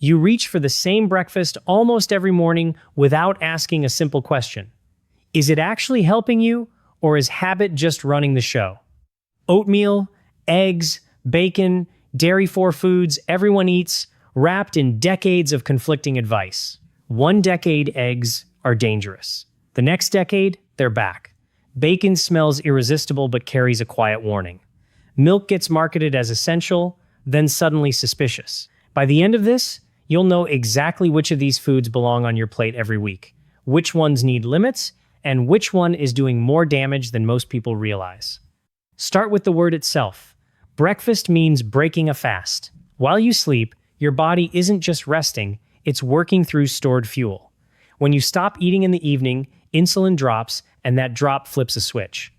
You reach for the same breakfast almost every morning without asking a simple question. Is it actually helping you, or is habit just running the show? Oatmeal, eggs, bacon, dairy-free foods everyone eats, wrapped in decades of conflicting advice. One decade, eggs are dangerous. The next decade, they're back. Bacon smells irresistible but carries a quiet warning. Milk gets marketed as essential, then suddenly suspicious. By the end of this, you'll know exactly which of these foods belong on your plate every week, which ones need limits, and which one is doing more damage than most people realize. Start with the word itself. Breakfast means breaking a fast. While you sleep, your body isn't just resting, it's working through stored fuel. When you stop eating in the evening, insulin drops, and that drop flips a switch.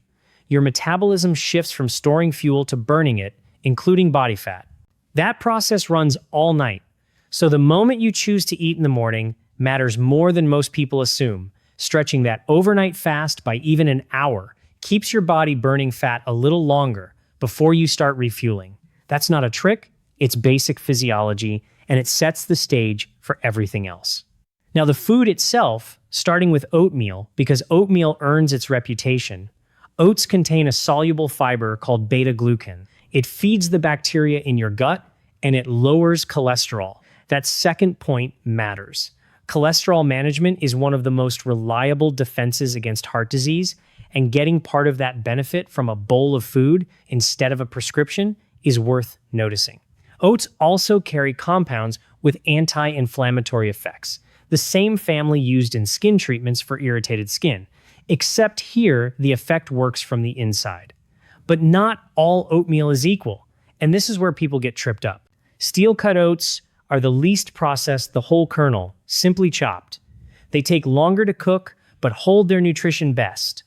Your metabolism shifts from storing fuel to burning it, including body fat. That process runs all night. So the moment you choose to eat in the morning matters more than most people assume. Stretching that overnight fast by even an hour keeps your body burning fat a little longer before you start refueling. That's not a trick, it's basic physiology, and it sets the stage for everything else. Now, the food itself, starting with oatmeal, because oatmeal earns its reputation. Oats contain a soluble fiber called beta-glucan. It feeds the bacteria in your gut, and it lowers cholesterol. That second point matters. Cholesterol management is one of the most reliable defenses against heart disease, and getting part of that benefit from a bowl of food instead of a prescription is worth noticing. Oats also carry compounds with anti-inflammatory effects, the same family used in skin treatments for irritated skin, except here the effect works from the inside. But not all oatmeal is equal, and this is where people get tripped up. Steel-cut oats are the least processed, the whole kernel, simply chopped. They take longer to cook, but hold their nutrition best.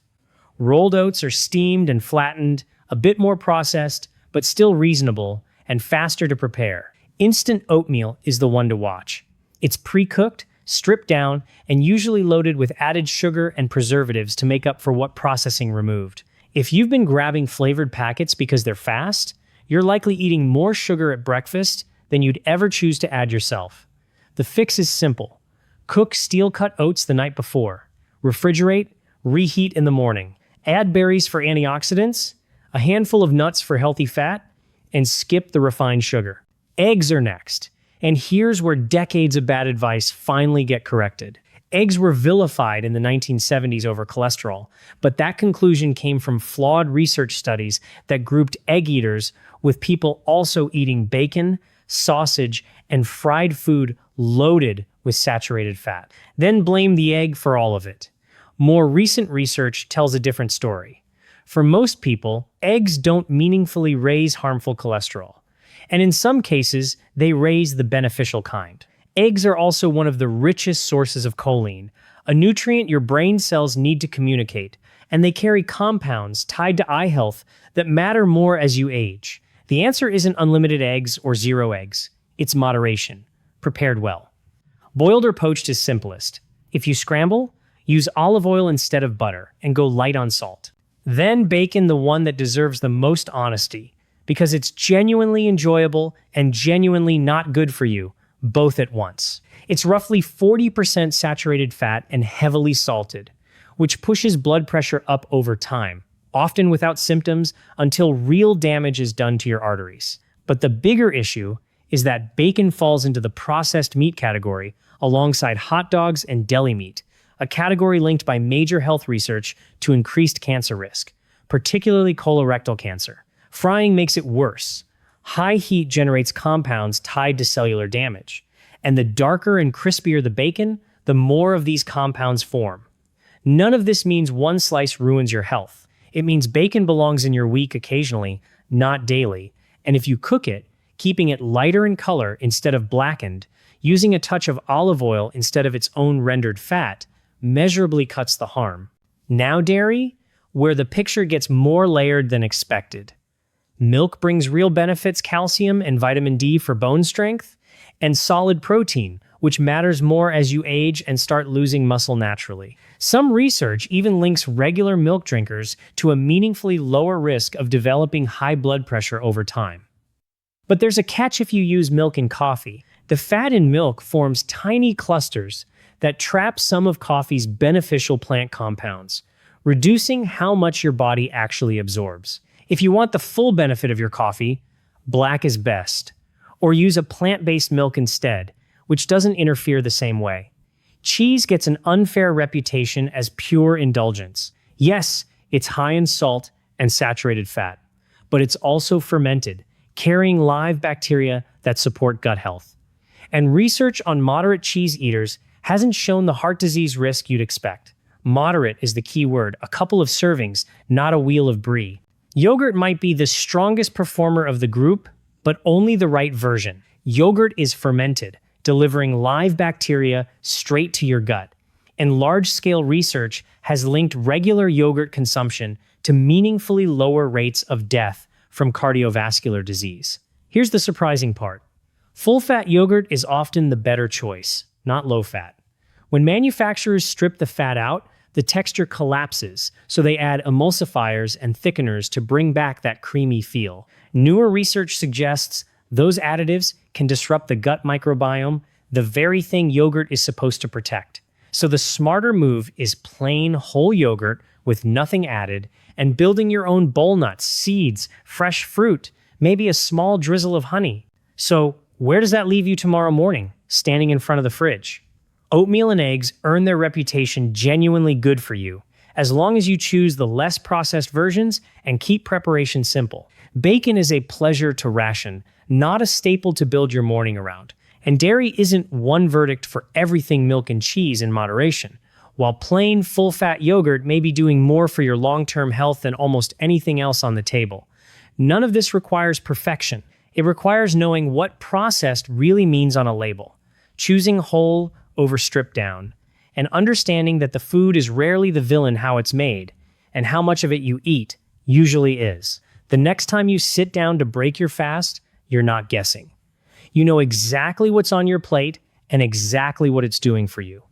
Rolled oats are steamed and flattened, a bit more processed, but still reasonable, and faster to prepare. Instant oatmeal is the one to watch. It's pre-cooked, stripped down, and usually loaded with added sugar and preservatives to make up for what processing removed. If you've been grabbing flavored packets because they're fast, you're likely eating more sugar at breakfast than you'd ever choose to add yourself. The fix is simple. Cook steel-cut oats the night before. Refrigerate, reheat in the morning. Add berries for antioxidants, a handful of nuts for healthy fat, and skip the refined sugar. Eggs are next. And here's where decades of bad advice finally get corrected. Eggs were vilified in the 1970s over cholesterol, but that conclusion came from flawed research studies that grouped egg eaters with people also eating bacon, sausage, and fried food loaded with saturated fat. Then blame the egg for all of it. More recent research tells a different story. For most people, eggs don't meaningfully raise harmful cholesterol. And in some cases, they raise the beneficial kind. Eggs are also one of the richest sources of choline, a nutrient your brain cells need to communicate, and they carry compounds tied to eye health that matter more as you age. The answer isn't unlimited eggs or zero eggs. It's moderation, prepared well. Boiled or poached is simplest. If you scramble, use olive oil instead of butter and go light on salt. Then bacon, the one that deserves the most honesty, because it's genuinely enjoyable and genuinely not good for you, both at once. It's roughly 40% saturated fat and heavily salted, which pushes blood pressure up over time, often without symptoms until real damage is done to your arteries. But the bigger issue is that bacon falls into the processed meat category alongside hot dogs and deli meat, a category linked by major health research to increased cancer risk, particularly colorectal cancer. Frying makes it worse. High heat generates compounds tied to cellular damage, and the darker and crispier the bacon, the more of these compounds form. None of this means one slice ruins your health. It means bacon belongs in your week occasionally, not daily, and if you cook it, keeping it lighter in color instead of blackened, using a touch of olive oil instead of its own rendered fat, measurably cuts the harm. Now dairy, where the picture gets more layered than expected. Milk brings real benefits, calcium and vitamin D for bone strength, and solid protein, which matters more as you age and start losing muscle naturally. Some research even links regular milk drinkers to a meaningfully lower risk of developing high blood pressure over time. But there's a catch if you use milk in coffee. The fat in milk forms tiny clusters that trap some of coffee's beneficial plant compounds, reducing how much your body actually absorbs. If you want the full benefit of your coffee, black is best. Or use a plant-based milk instead, which doesn't interfere the same way. Cheese gets an unfair reputation as pure indulgence. Yes, it's high in salt and saturated fat, but it's also fermented, carrying live bacteria that support gut health. And research on moderate cheese eaters hasn't shown the heart disease risk you'd expect. Moderate is the key word, a couple of servings, not a wheel of brie. Yogurt might be the strongest performer of the group, but only the right version. Yogurt is fermented, delivering live bacteria straight to your gut. And large-scale research has linked regular yogurt consumption to meaningfully lower rates of death from cardiovascular disease. Here's the surprising part. Full-fat yogurt is often the better choice, not low-fat. When manufacturers strip the fat out, the texture collapses, so they add emulsifiers and thickeners to bring back that creamy feel. Newer research suggests those additives can disrupt the gut microbiome, the very thing yogurt is supposed to protect. So the smarter move is plain whole yogurt with nothing added, and building your own bowl nuts, seeds, fresh fruit, maybe a small drizzle of honey. So where does that leave you tomorrow morning, standing in front of the fridge? Oatmeal and eggs earn their reputation genuinely good for you, as long as you choose the less processed versions and keep preparation simple. Bacon is a pleasure to ration, not a staple to build your morning around. And dairy isn't one verdict for everything milk and cheese in moderation. While plain, full-fat yogurt may be doing more for your long-term health than almost anything else on the table. None of this requires perfection. It requires knowing what processed really means on a label, choosing whole over stripped down, and understanding that the food is rarely the villain how it's made, and how much of it you eat usually is. The next time you sit down to break your fast, you're not guessing. You know exactly what's on your plate and exactly what it's doing for you.